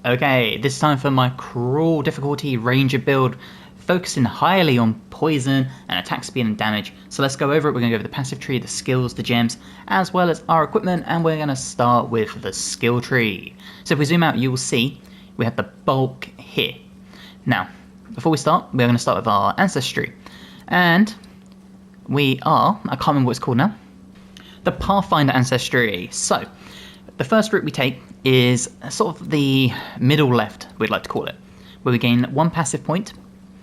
Okay, this time for my cruel difficulty ranger build, focusing highly on poison and attack speed and damage. So let's go over it. We're going to go over the passive tree, the skills, the gems, as well as our equipment, and we're going to start with the skill tree. So if we zoom out, you will see we have the bulk here. Now, before we start, we're going to start with our Ancestry. And we are, I can't remember what it's called now, the Pathfinder Ancestry. So, the first route we take is sort of the middle left, we'd like to call it, where we gain 1 passive point,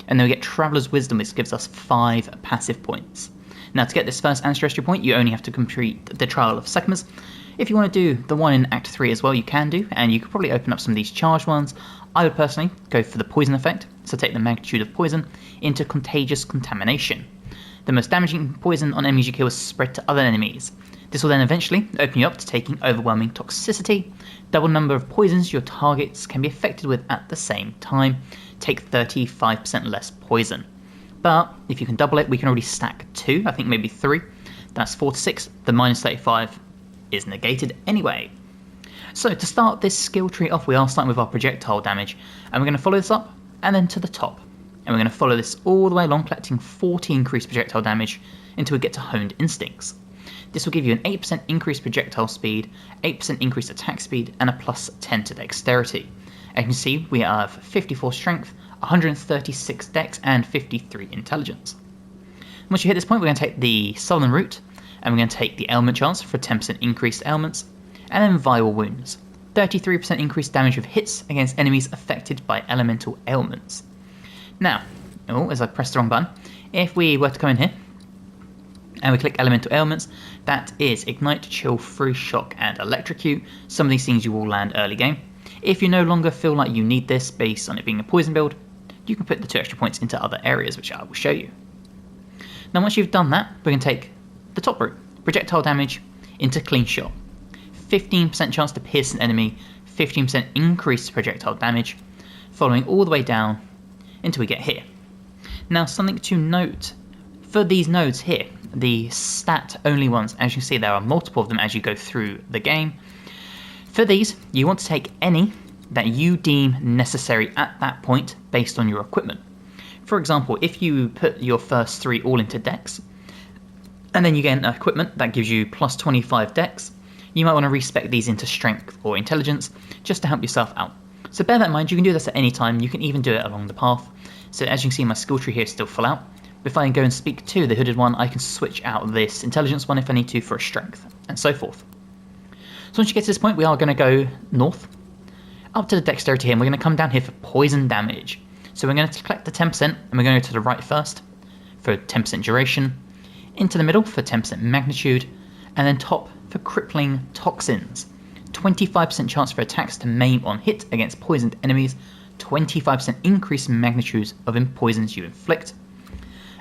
and then we get Traveller's Wisdom, which gives us 5 passive points. Now, to get this first Ancestry point, you only have to complete the Trial of Sekhmet. If you want to do the one in Act 3 as well, you can do, and you could probably open up some of these charged ones. I would personally go for the Poison effect, so take the magnitude of poison into Contagious Contamination. The most damaging poison on enemies you kill is spread to other enemies. This will then eventually open you up to taking Overwhelming Toxicity. Double number of poisons your targets can be affected with at the same time. Take 35% less poison. But if you can double it, we can already stack 2, I think maybe 3. That's 4 to 6. The minus 35 is negated anyway. So to start this skill tree off, we are starting with our projectile damage, and we're going to follow this up and then to the top. And we're going to follow this all the way along, collecting 40 increased projectile damage until we get to Honed Instincts. This will give you an 8% increased projectile speed, 8% increased attack speed, and a plus 10 to dexterity. As you can see, we have 54 strength, 136 dex, and 53 intelligence. Once you hit this point, we're going to take the southern route, and we're going to take the ailment chance for 10% increased ailments, and then viral wounds, 33% increased damage with hits against enemies affected by elemental ailments. Now, as I pressed the wrong button, if we were to come in here, and we click Elemental Ailments, that is Ignite, Chill, Freeze, Shock, and Electrocute. Some of these things you will land early game. If you no longer feel like you need this based on it being a poison build, you can put the 2 extra points into other areas, which I will show you. Now once you've done that, we're going to take the top route, projectile damage into Clean Shot. 15% chance to pierce an enemy, 15% increased projectile damage, following all the way down until we get here. Now something to note, for these nodes here, the stat only ones, as you can see there are multiple of them as you go through the game. For these, you want to take any that you deem necessary at that point based on your equipment. For example, if you put your first 3 all into dex, and then you get an equipment that gives you plus 25 dex, you might want to respec these into strength or intelligence just to help yourself out. So bear that in mind, you can do this at any time, you can even do it along the path. So as you can see, my skill tree here is still full out. If I go and speak to the hooded one, I can switch out this intelligence one if I need to for a strength, and so forth. So once you get to this point, we are going to go north, up to the dexterity here, and we're going to come down here for poison damage. So we're going to collect the 10%, and we're going to go to the right first for 10% duration, into the middle for 10% magnitude, and then top for crippling toxins. 25% chance for attacks to maim on hit against poisoned enemies, 25% increase in magnitudes of poisons you inflict.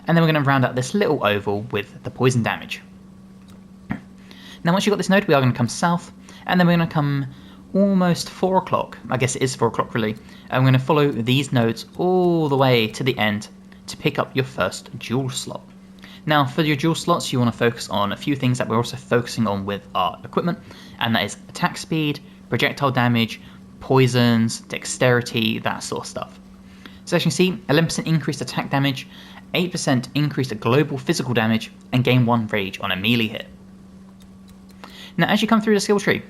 And then we're going to round out this little oval with the poison damage. Now once you've got this node, we are going to come south, and then we're going to come almost 4 o'clock, I guess it is 4 o'clock really, and we're going to follow these nodes all the way to the end to pick up your first jewel slot. Now for your jewel slots, you want to focus on a few things that we're also focusing on with our equipment, and that is attack speed, projectile damage, poisons, dexterity, that sort of stuff. So as you can see, 11% increased attack damage, 8% increased global physical damage, and gain 1 rage on a melee hit. Now as you come through the skill tree,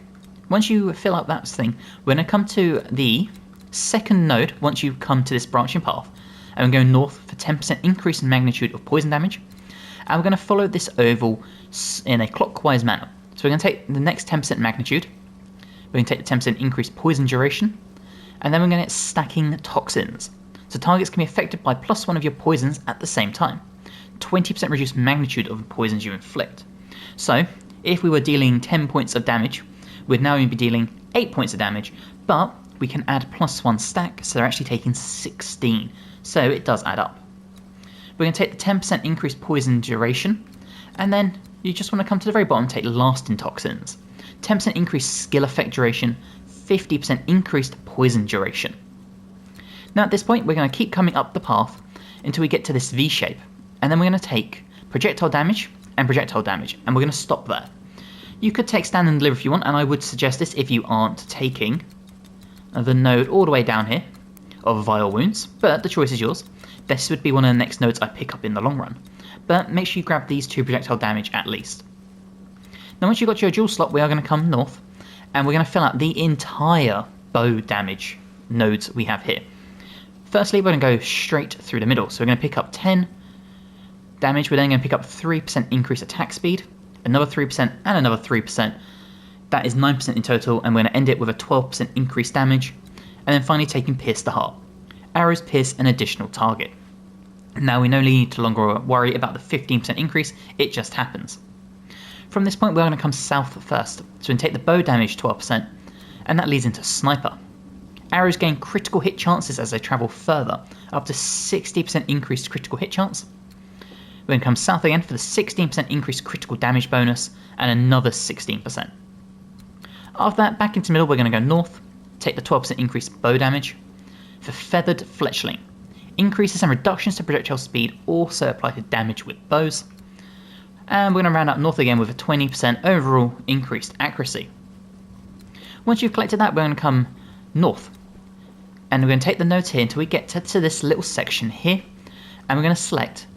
once you fill out that thing, we're going to come to the second node once you come to this branching path, and we're going north for 10% increase in magnitude of poison damage, and we're going to follow this oval in a clockwise manner. So we're going to take the next 10% magnitude, we're going to take the 10% increased poison duration, and then we're going to get stacking toxins. So targets can be affected by +1 of your poisons at the same time. 20% reduced magnitude of the poisons you inflict. So if we were dealing 10 points of damage, we'd now be dealing 8 points of damage, but we can add +1 stack, so they're actually taking 16. So it does add up. We're going to take the 10% increased poison duration, and then you just want to come to the very bottom and take lasting toxins. 10% increased skill effect duration, 50% increased poison duration. Now at this point, we're going to keep coming up the path until we get to this V shape, and then we're going to take projectile damage and projectile damage, and we're going to stop there. You could take stand and deliver if you want, and I would suggest this if you aren't taking the node all the way down here of Vial Wounds, but the choice is yours. This would be one of the next nodes I pick up in the long run, but make sure you grab these 2 projectile damage at least. Now once you've got your dual slot, we are going to come north, and we're going to fill out the entire bow damage nodes we have here. Firstly, we're going to go straight through the middle, so we're going to pick up 10 damage. We're then going to pick up 3% increased attack speed, another 3% and another 3%. That is 9% in total, and we're going to end it with a 12% increased damage, and then finally taking Pierce the Heart. Arrows pierce an additional target. Now we no need to longer worry about the 15% increase, it just happens. From this point we're going to come south first, so we can take the bow damage 12%, and that leads into Sniper. Arrows gain critical hit chances as they travel further, up to 60% increased critical hit chance. We're going to come south again for the 16% increased critical damage bonus, and another 16%. After that, back into the middle, we're going to go north, take the 12% increased bow damage. For Feathered Fletchling, increases and reductions to projectile speed also apply to damage with bows. And we're going to round out north again with a 20% overall increased accuracy. Once you've collected that, we're going to come north, and we're going to take the nodes here until we get to this little section here, and we're going to select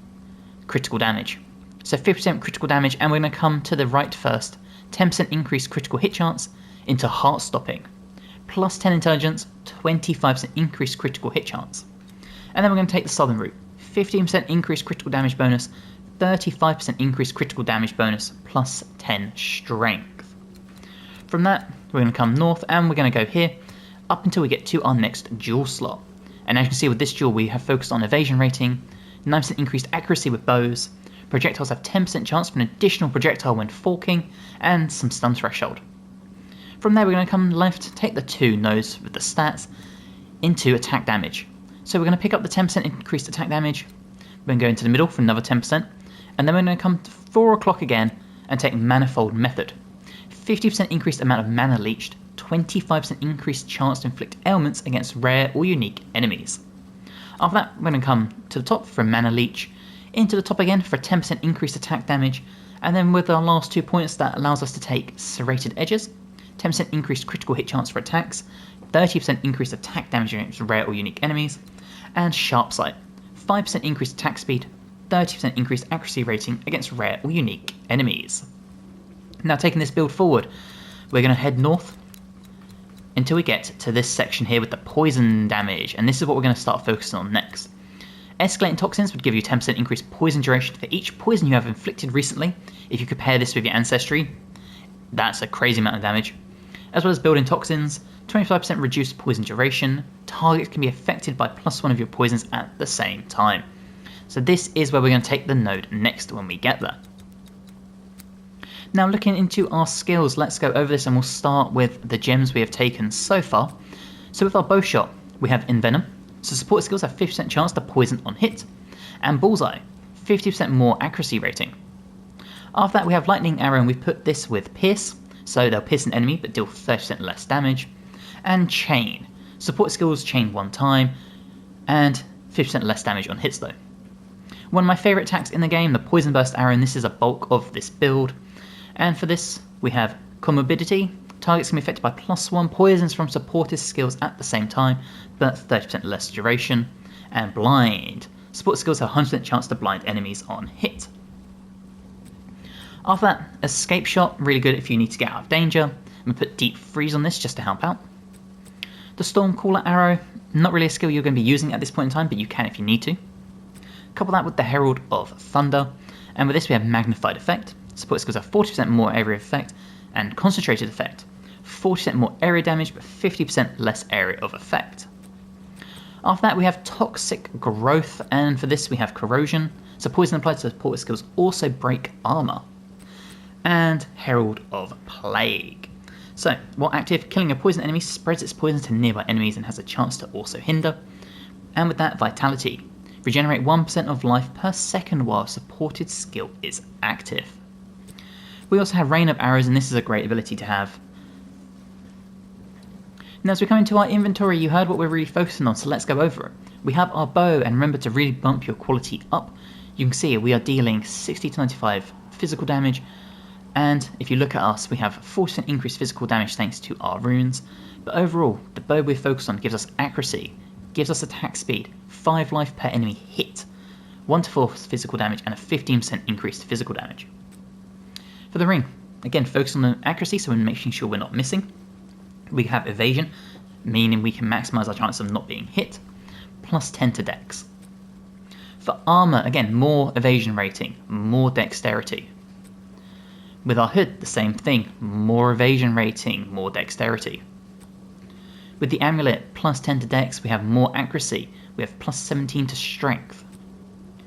critical damage. So 50% critical damage, and we're going to come to the right first, 10% increased critical hit chance into Heart Stopping, plus 10 intelligence, 25% increased critical hit chance. And then we're going to take the southern route, 15% increased critical damage bonus, 35% increased critical damage bonus, plus 10 strength. From that, we're going to come north, and we're going to go here up until we get to our next dual slot. And as you can see with this dual, we have focused on evasion rating, 9% increased accuracy with bows, projectiles have 10% chance for an additional projectile when forking, and some stun threshold. From there we're going to come left, take the 2 nodes with the stats into attack damage. So we're going to pick up the 10% increased attack damage, we're going to go into the middle for another 10%, and then we're going to come to 4 o'clock again and take Manifold Method. 50% increased amount of mana leached, 25% increased chance to inflict ailments against rare or unique enemies. After that, we're going to come to the top for a Mana Leech, into the top again for a 10% increased attack damage, and then with our last 2 points that allows us to take Serrated Edges, 10% increased critical hit chance for attacks, 30% increased attack damage against rare or unique enemies, and Sharp Sight, 5% increased attack speed, 30% increased accuracy rating against rare or unique enemies. Now taking this build forward, we're going to head north until we get to this section here with the poison damage, and this is what we're going to start focusing on next. Escalating Toxins would give you 10% increased poison duration for each poison you have inflicted recently. If you compare this with your Ancestry, that's a crazy amount of damage. As well as building Toxins, 25% reduced poison duration. Targets can be affected by +1 of your poisons at the same time. So this is where we're going to take the node next when we get there. Now looking into our skills, let's go over this, and we'll start with the gems we have taken so far. So with our bow shot, we have Envenom. So support skills have 50% chance to poison on hit, and Bullseye, 50% more accuracy rating. After that we have Lightning Arrow, and we've put this with Pierce, so they'll pierce an enemy but deal 30% less damage. And Chain, support skills chain 1 time, and 50% less damage on hits though. One of my favourite attacks in the game, the Poison Burst Arrow, and this is a bulk of this build. And for this we have Comorbidity. Targets can be affected by +1 poisons from supported skills at the same time, but 30% less duration. And Blind. Support skills have 100% chance to blind enemies on hit. After that, Escape Shot, really good if you need to get out of danger. We put Deep Freeze on this just to help out. The Stormcaller Arrow, not really a skill you're going to be using at this point in time, but you can if you need to. Couple that with the Herald of Thunder, and with this we have Magnified Effect. Support skills have 40% more area effect, and Concentrated Effect. 40% more area damage, but 50% less area of effect. After that we have Toxic Growth, and for this we have Corrosion. So poison applied to support skills also break armor. And Herald of Plague. So, while active, killing a poison enemy spreads its poison to nearby enemies and has a chance to also hinder. And with that, Vitality. Regenerate 1% of life per second while supported skill is active. We also have Rain of Arrows, and this is a great ability to have. Now as we come into our inventory, you heard what we're really focusing on, so let's go over it. We have our bow, and remember to really bump your quality up. You can see we are dealing 60 to 95 physical damage, And if you look at us, we have 40% increased physical damage thanks to our runes, but overall, the bow we're focused on gives us accuracy, gives us attack speed, 5 life per enemy hit, 1 to 4 physical damage, and a 15% increased physical damage. For the ring, again, focus on the accuracy, so we're making sure we're not missing. We have evasion, meaning we can maximize our chance of not being hit, plus 10 to dex. For armor, again, more evasion rating, more dexterity. With our hood, the same thing, more evasion rating, more dexterity. With the amulet, plus 10 to dex, we have more accuracy, we have plus 17 to strength.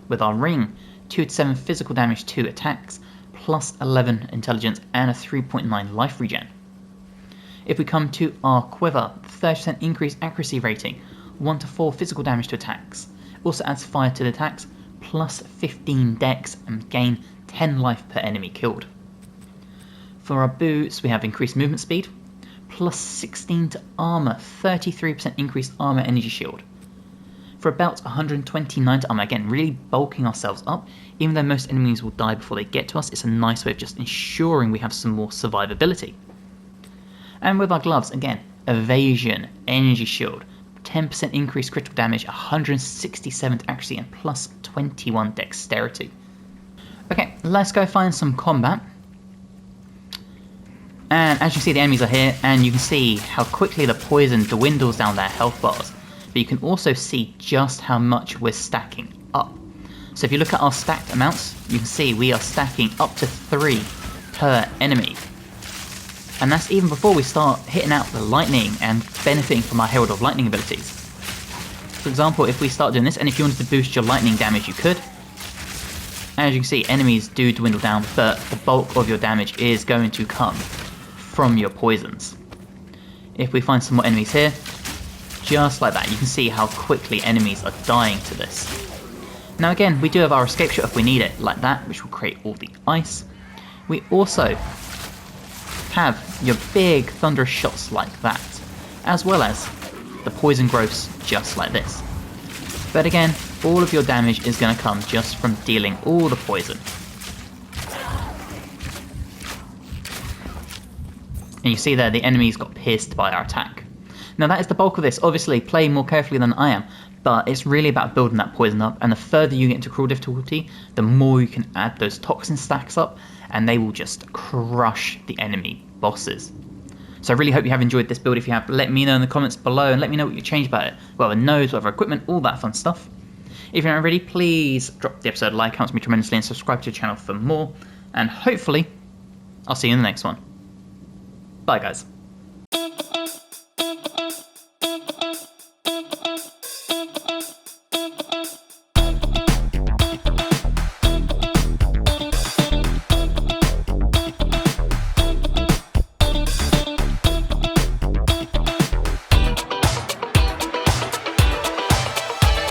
With our ring, 2 to 7 physical damage to attacks, plus 11 intelligence and a 3.9 life regen. If we come to our quiver, 30% increased accuracy rating, 1 to 4 physical damage to attacks, also adds fire to the attacks, plus 15 dex and gain 10 life per enemy killed. For our boots, we have increased movement speed, plus 16 to armor, 33% increased armor energy shield. For a belt, 129 to armor, again, really bulking ourselves up. Even though most enemies will die before they get to us, it's a nice way of just ensuring we have some more survivability. And with our gloves, again, evasion, energy shield, 10% increased critical damage, 167 to accuracy, and plus 21 dexterity. Okay, let's go find some combat. And as you see, the enemies are here, and you can see how quickly the poison dwindles down their health bars. But you can also see just how much we're stacking up. So if you look at our stacked amounts, you can see we are stacking up to 3 per enemy. And that's even before we start hitting out the lightning and benefiting from our Herald of Lightning abilities. For example, if we start doing this, and if you wanted to boost your lightning damage, you could. As you can see, enemies do dwindle down, but the bulk of your damage is going to come from your poisons. If we find some more enemies here, just like that, you can see how quickly enemies are dying to this. Now again, we do have our escape shot if we need it, like that, which will create all the ice. We also have your big thunderous shots like that, as well as the poison growths just like this. But again, all of your damage is going to come just from dealing all the poison. And you see there, the enemies got pierced by our attack. Now that is the bulk of this. Obviously, play more carefully than I am, but it's really about building that poison up, and the further you get into cruel difficulty, the more you can add those toxin stacks up, and they will just crush the enemy bosses. So I really hope you have enjoyed this build. If you have, let me know in the comments below, and let me know what you changed about it. Whether nodes, whether equipment, all that fun stuff. If you're not already, please drop the episode a like, helps me tremendously, and subscribe to the channel for more, and hopefully, I'll see you in the next one. Bye guys.